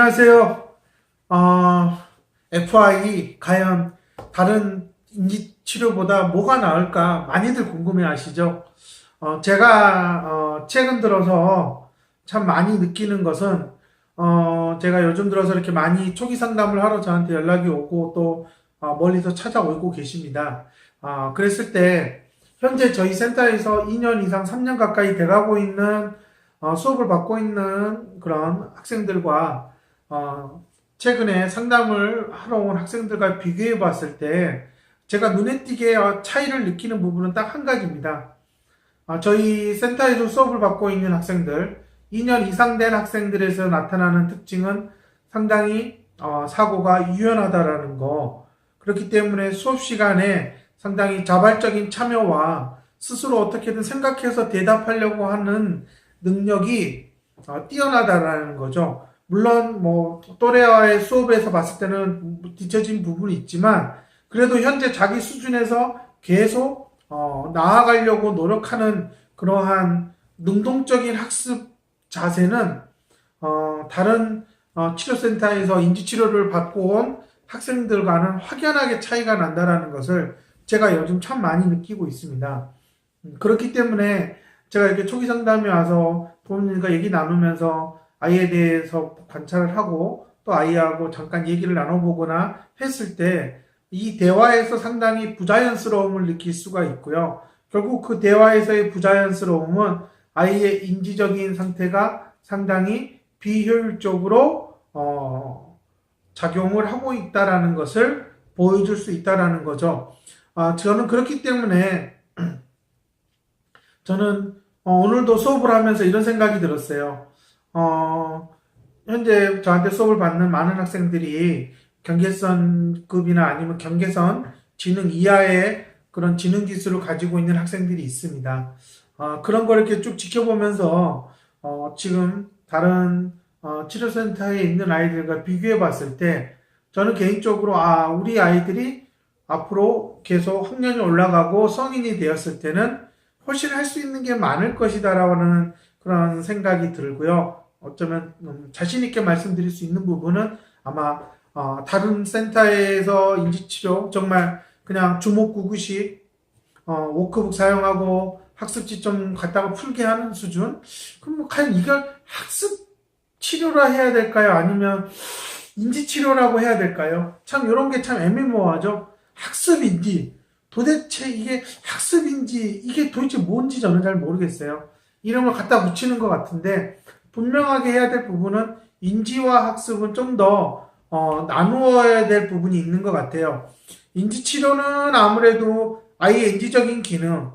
안녕하세요. FI 과연 다른 인지치료보다 뭐가 나을까 많이들 궁금해 하시죠? 제가 최근 들어서 참 많이 느끼는 것은 제가 요즘 들어서 이렇게 많이 초기 상담을 하러 저한테 연락이 오고 또 멀리서 찾아오고 계십니다. 그랬을 때 현재 저희 센터에서 2년 이상 3년 가까이 돼가고 있는 수업을 받고 있는 그런 학생들과 최근에 상담을 하러 온 학생들과 비교해 봤을 때 제가 눈에 띄게 차이를 느끼는 부분은 딱 한 가지입니다. 저희 센터에서 수업을 받고 있는 학생들, 2년 이상 된 학생들에서 나타나는 특징은 상당히 사고가 유연하다라는 거. 그렇기 때문에 수업 시간에 상당히 자발적인 참여와 스스로 어떻게든 생각해서 대답하려고 하는 능력이 뛰어나다라는 거죠. 물론 뭐 또래와의 수업에서 봤을 때는 뒤처진 부분이 있지만 그래도 현재 자기 수준에서 계속 나아가려고 노력하는 그러한 능동적인 학습 자세는 다른 치료센터에서 인지치료를 받고 온 학생들과는 확연하게 차이가 난다라는 것을 제가 요즘 참 많이 느끼고 있습니다. 그렇기 때문에 제가 이렇게 초기 상담에 와서 부모님과 얘기 나누면서 아이에 대해서 관찰을 하고 또 아이하고 잠깐 얘기를 나눠보거나 했을 때 이 대화에서 상당히 부자연스러움을 느낄 수가 있고요. 결국 그 대화에서의 부자연스러움은 아이의 인지적인 상태가 상당히 비효율적으로 작용을 하고 있다라는 것을 보여줄 수 있다라는 거죠. 저는 그렇기 때문에 저는 오늘도 수업을 하면서 이런 생각이 들었어요. 현재 저한테 수업을 받는 많은 학생들이 경계선급이나 아니면 경계선 지능 이하의 그런 지능 기술을 가지고 있는 학생들이 있습니다. 그런 걸 이렇게 쭉 지켜보면서 지금 다른 치료센터에 있는 아이들과 비교해 봤을 때 저는 개인적으로 우리 아이들이 앞으로 계속 학년이 올라가고 성인이 되었을 때는 훨씬 할 수 있는 게 많을 것이다라는 그런 생각이 들고요. 어쩌면 자신 있게 말씀드릴 수 있는 부분은 아마 다른 센터에서 인지치료 정말 그냥 주목구구식 워크북 사용하고 학습지 좀 갖다가 풀게 하는 수준? 그럼 뭐 과연 이걸 학습 치료라 해야 될까요? 아니면 인지치료라고 해야 될까요? 참 이런 게 참 애매모호하죠. 학습인지 도대체 이게 학습인지 이게 도대체 뭔지 저는 잘 모르겠어요. 이름을 갖다 붙이는 것 같은데 분명하게 해야 될 부분은 인지와 학습은 좀 더 나누어야 될 부분이 있는 것 같아요. 인지치료는 아무래도 아이의 인지적인 기능,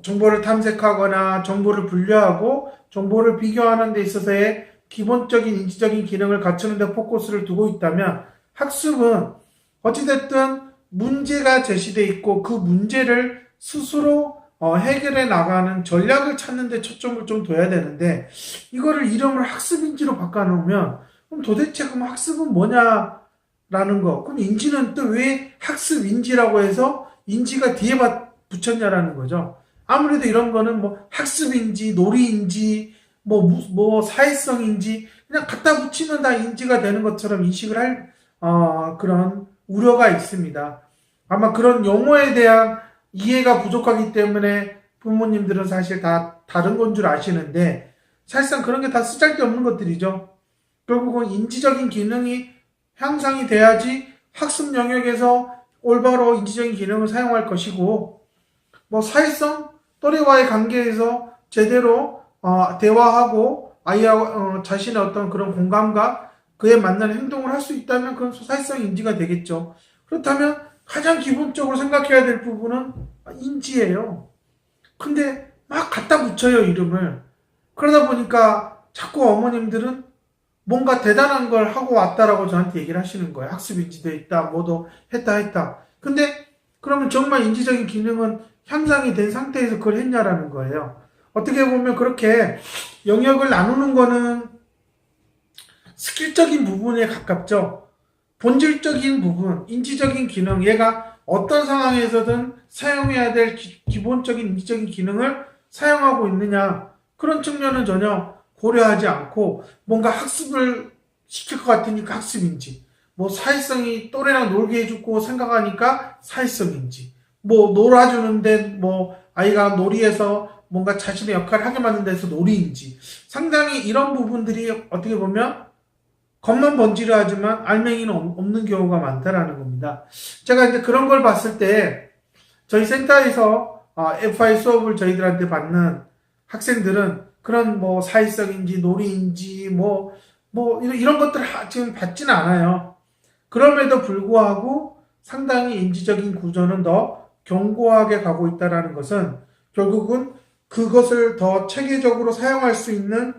정보를 탐색하거나 정보를 분류하고 정보를 비교하는 데 있어서의 기본적인 인지적인 기능을 갖추는 데 포커스를 두고 있다면 학습은 어찌됐든 문제가 제시되어 있고 그 문제를 스스로 해결해 나가는 전략을 찾는 데 초점을 좀 둬야 되는데 이거를 이름을 학습인지로 바꿔놓으면 그럼 도대체 그럼 학습은 뭐냐라는 거. 그럼 인지는 또 왜 학습인지라고 해서 인지가 뒤에 붙였냐라는 거죠. 아무래도 이런 거는 뭐 학습인지 놀이인지 뭐 사회성인지 그냥 갖다 붙이면 다 인지가 되는 것처럼 인식을 할 그런 우려가 있습니다. 아마 그런 용어에 대한 이해가 부족하기 때문에 부모님들은 사실 다 다른 건 줄 아시는데 사실상 그런 게 다 쓰잘데없는 것들이죠. 결국은 인지적인 기능이 향상이 돼야지 학습 영역에서 올바로 인지적인 기능을 사용할 것이고 뭐 사회성 또래와의 관계에서 제대로 대화하고 아이와 자신의 어떤 그런 공감과 그에 맞는 행동을 할 수 있다면 그건 사회성 인지가 되겠죠. 그렇다면 가장 기본적으로 생각해야 될 부분은 인지예요. 근데 막 갖다 붙여요, 이름을. 그러다 보니까 자꾸 어머님들은 뭔가 대단한 걸 하고 왔다라고 저한테 얘기를 하시는 거예요. 학습인지도 있다, 뭐도 했다. 근데 그러면 정말 인지적인 기능은 향상이 된 상태에서 그걸 했냐라는 거예요. 어떻게 보면 그렇게 영역을 나누는 거는 스킬적인 부분에 가깝죠. 본질적인 부분, 인지적인 기능, 얘가 어떤 상황에서든 사용해야 될 기본적인 인지적인 기능을 사용하고 있느냐, 그런 측면은 전혀 고려하지 않고 뭔가 학습을 시킬 것 같으니까 학습인지, 뭐 사회성이 또래랑 놀게 해주고 생각하니까 사회성인지, 뭐 놀아주는데 뭐 아이가 놀이에서 뭔가 자신의 역할을 하게 만든 데서 놀이인지, 상당히 이런 부분들이 어떻게 보면 겉만 번지르 하지만 알맹이는 없는 경우가 많다라는 겁니다. 제가 이제 그런 걸 봤을 때 저희 센터에서 FI 수업을 저희들한테 받는 학생들은 그런 뭐 사회성인지 놀이인지 뭐 이런 것들을 지금 받지는 않아요. 그럼에도 불구하고 상당히 인지적인 구조는 더 견고하게 가고 있다는 것은 결국은 그것을 더 체계적으로 사용할 수 있는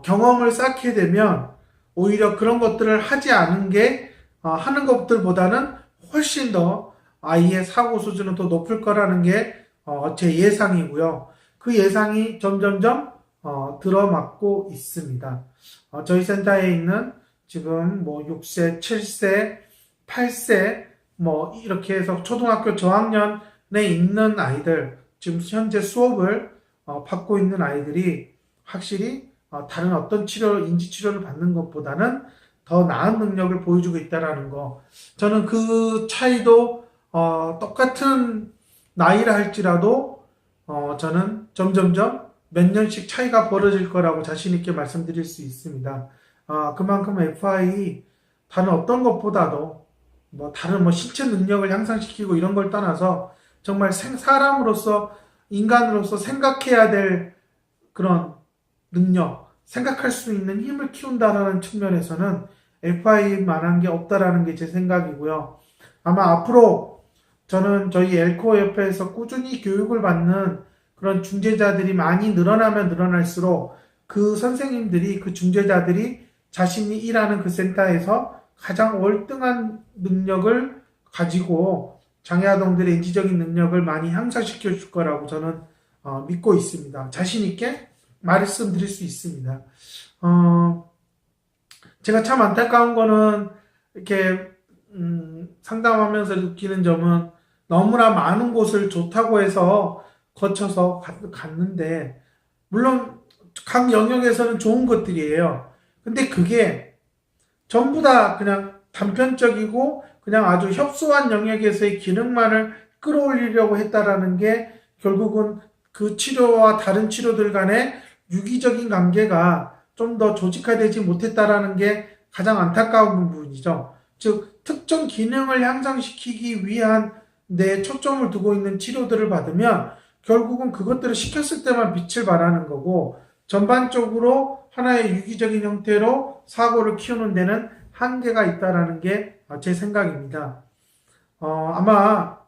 경험을 쌓게 되면 오히려 그런 것들을 하지 않은 게 하는 것들보다는 훨씬 더 아이의 사고 수준은 더 높을 거라는 게 제 예상이고요. 그 예상이 점점점 들어맞고 있습니다. 저희 센터에 있는 지금 뭐 6세, 7세, 8세 뭐 이렇게 해서 초등학교 저학년에 있는 아이들, 지금 현재 수업을 받고 있는 아이들이 확실히 다른 어떤 인지 치료를 받는 것보다는 더 나은 능력을 보여주고 있다는 거. 저는 그 차이도 똑같은 나이라 할지라도 저는 점점점 몇 년씩 차이가 벌어질 거라고 자신 있게 말씀드릴 수 있습니다. 그만큼 FI 다른 어떤 것보다도 뭐 다른 뭐 신체 능력을 향상시키고 이런 걸 떠나서 정말 사람으로서 인간으로서 생각해야 될 그런 능력, 생각할 수 있는 힘을 키운다라는 측면에서는 FI만한 게 없다라는 게 제 생각이고요. 아마 앞으로 저는 저희 엘코 옆에서 꾸준히 교육을 받는 그런 중재자들이 많이 늘어나면 늘어날수록 그 선생님들이, 그 중재자들이 자신이 일하는 그 센터에서 가장 월등한 능력을 가지고 장애아동들의 인지적인 능력을 많이 향상시켜 줄 거라고 저는 믿고 있습니다. 자신 있게 말씀드릴 수 있습니다. 제가 참 안타까운 거는 이렇게 상담하면서 느끼는 점은 너무나 많은 곳을 좋다고 해서 거쳐서 갔는데, 물론 각 영역에서는 좋은 것들이에요. 근데 그게 전부 다 그냥 단편적이고 그냥 아주 협소한 영역에서의 기능만을 끌어올리려고 했다라는 게 결국은 그 치료와 다른 치료들 간의 유기적인 관계가 좀 더 조직화되지 못했다라는 게 가장 안타까운 부분이죠. 즉, 특정 기능을 향상시키기 위한 데 초점을 두고 있는 치료들을 받으면 결국은 그것들을 시켰을 때만 빛을 발하는 거고, 전반적으로 하나의 유기적인 형태로 사고를 키우는 데는 한계가 있다라는 게 제 생각입니다. 아마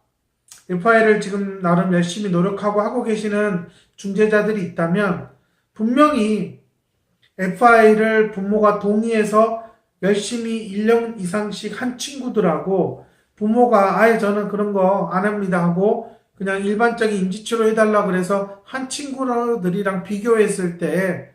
FI를 지금 나름 열심히 노력하고 하고 계시는 중재자들이 있다면 분명히 FI를 부모가 동의해서 열심히 1년 이상씩 한 친구들하고 부모가 아예 저는 그런 거 안 합니다 하고 그냥 일반적인 인지치료 해달라고 그래서 한 친구들이랑 비교했을 때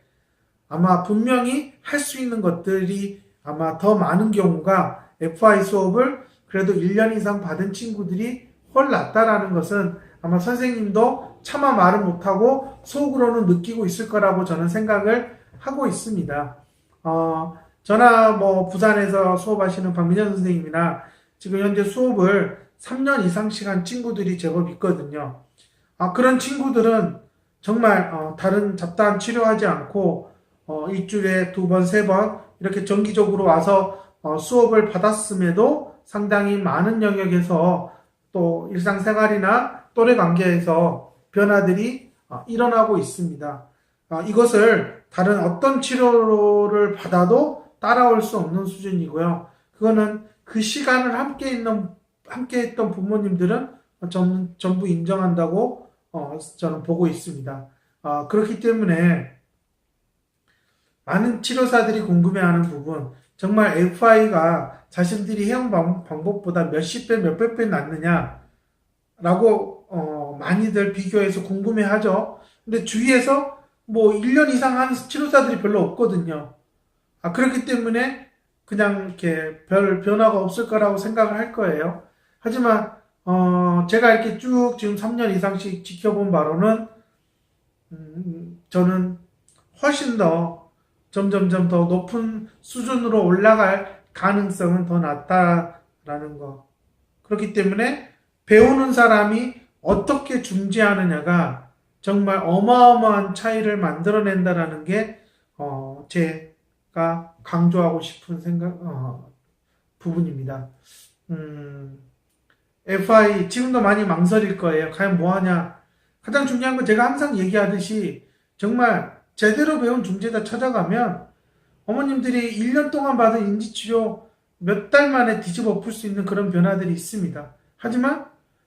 아마 분명히 할 수 있는 것들이 아마 더 많은 경우가 FI 수업을 그래도 1년 이상 받은 친구들이 훨 낫다라는 것은 아마 선생님도 차마 말을 못하고 속으로는 느끼고 있을 거라고 저는 생각을 하고 있습니다. 저나 뭐 부산에서 수업하시는 박민현 선생님이나 지금 현재 수업을 3년 이상씩 한 친구들이 제법 있거든요. 그런 친구들은 정말 다른 잡다한 치료하지 않고 일주일에 2번, 3번 이렇게 정기적으로 와서 수업을 받았음에도 상당히 많은 영역에서 또 일상생활이나 또래 관계에서 변화들이 일어나고 있습니다. 이것을 다른 어떤 치료를 받아도 따라올 수 없는 수준이고요. 그거는 그 시간을 함께 했던 부모님들은 전부 인정한다고 저는 보고 있습니다. 그렇기 때문에 많은 치료사들이 궁금해하는 부분, 정말 FI가 자신들이 해온 방법보다 몇십 배, 몇백 배 낫느냐라고 많이들 비교해서 궁금해하죠. 근데 주위에서 뭐 1년 이상 한 치료사들이 별로 없거든요. 그렇기 때문에 그냥 이렇게 별 변화가 없을 거라고 생각을 할 거예요. 하지만 제가 이렇게 쭉 지금 3년 이상씩 지켜본 바로는 저는 훨씬 더 점점점 더 높은 수준으로 올라갈 가능성은 더 낮다라는 거. 그렇기 때문에 배우는 사람이 어떻게 중재하느냐가 정말 어마어마한 차이를 만들어낸다라는 게 제가 강조하고 싶은 부분입니다. FI 지금도 많이 망설일 거예요. 과연 뭐 하냐? 가장 중요한 건 제가 항상 얘기하듯이 정말 제대로 배운 중재자 찾아가면 어머님들이 1년 동안 받은 인지치료 몇 달 만에 뒤집어 엎을 수 있는 그런 변화들이 있습니다. 하지만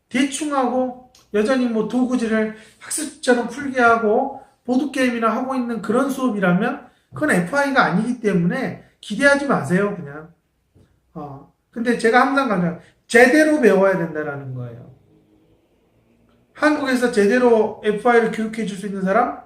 대충 하고 여전히 뭐 도구질을 학습처럼 풀게 하고 보드게임이나 하고 있는 그런 수업이라면 그건 FI가 아니기 때문에 기대하지 마세요, 그냥. 근데 제가 항상 강조해요. 제대로 배워야 된다라는 거예요. 한국에서 제대로 FI를 교육해 줄 수 있는 사람?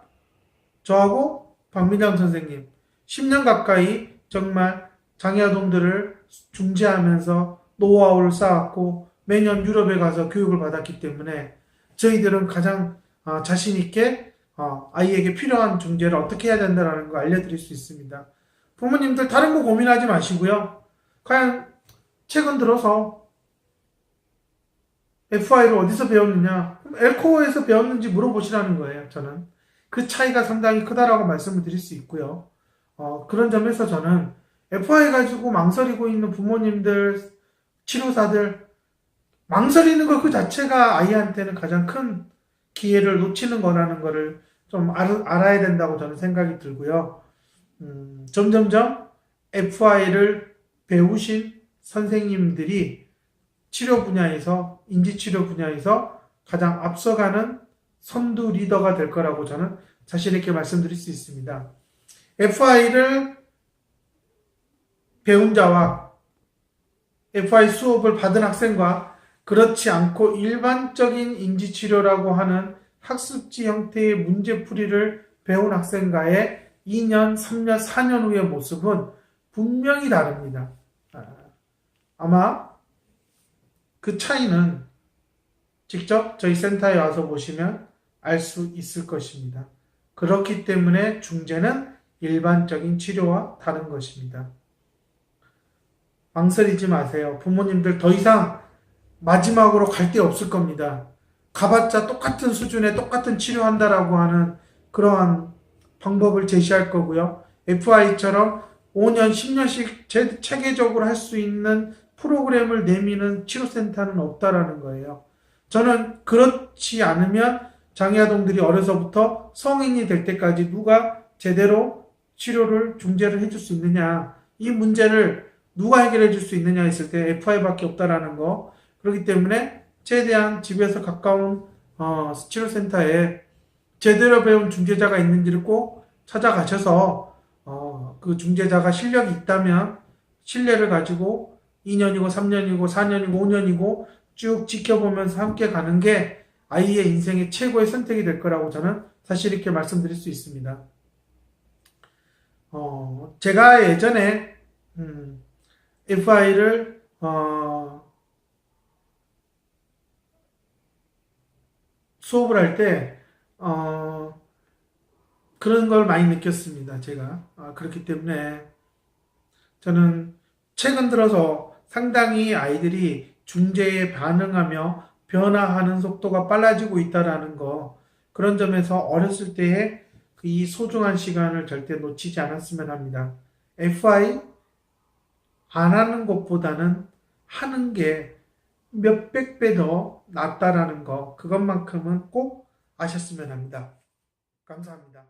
저하고 박민장 선생님. 10년 가까이 정말 장애아동들을 중재하면서 노하우를 쌓았고 매년 유럽에 가서 교육을 받았기 때문에 저희들은 가장 자신 있게 아이에게 필요한 중재를 어떻게 해야 된다는 거 알려드릴 수 있습니다. 부모님들 다른 거 고민하지 마시고요. 과연 최근 들어서 FI를 어디서 배웠느냐? 엘코어에서 배웠는지 물어보시라는 거예요, 저는. 그 차이가 상당히 크다라고 말씀을 드릴 수 있고요. 그런 점에서 저는 FI 가지고 망설이고 있는 부모님들, 치료사들, 망설이는 것 그 자체가 아이한테는 가장 큰 기회를 놓치는 거라는 거를 좀 알아야 된다고 저는 생각이 들고요. 점점점 FI를 배우신 선생님들이 치료 분야에서, 인지치료 분야에서 가장 앞서가는 선두 리더가 될 거라고 저는 자신 있게 말씀드릴 수 있습니다. FI를 배운 자와 FI 수업을 받은 학생과 그렇지 않고 일반적인 인지치료라고 하는 학습지 형태의 문제풀이를 배운 학생과의 2년, 3년, 4년 후의 모습은 분명히 다릅니다. 아마 그 차이는 직접 저희 센터에 와서 보시면 알 수 있을 것입니다. 그렇기 때문에 중재는 일반적인 치료와 다른 것입니다. 망설이지 마세요. 부모님들 더 이상 마지막으로 갈 데 없을 겁니다. 가봤자 똑같은 수준에 똑같은 치료한다라고 하는 그러한 방법을 제시할 거고요. FI처럼 5년, 10년씩 체계적으로 할 수 있는 프로그램을 내미는 치료센터는 없다라는 거예요. 저는 그렇지 않으면 장애아동들이 어려서부터 성인이 될 때까지 누가 제대로 치료를, 중재를 해줄 수 있느냐, 이 문제를 누가 해결해 줄 수 있느냐 했을 때 FI밖에 없다라는 거. 그렇기 때문에 최대한 집에서 가까운 치료센터에 제대로 배운 중재자가 있는지를 꼭 찾아가셔서 그 중재자가 실력이 있다면 신뢰를 가지고 2년이고 3년이고 4년이고 5년이고 쭉 지켜보면서 함께 가는 게 아이의 인생의 최고의 선택이 될 거라고 저는 사실 있게 말씀드릴 수 있습니다. 제가 예전에 FI를 수업을 할 때 그런 걸 많이 느꼈습니다. 제가 그렇기 때문에 저는 최근 들어서 상당히 아이들이 중재에 반응하며 변화하는 속도가 빨라지고 있다라는 거, 그런 점에서 어렸을 때의 이 소중한 시간을 절대 놓치지 않았으면 합니다. FI 안 하는 것보다는 하는 게 몇백 배 더 낫다라는 거, 그것만큼은 꼭 아셨으면 합니다. 감사합니다.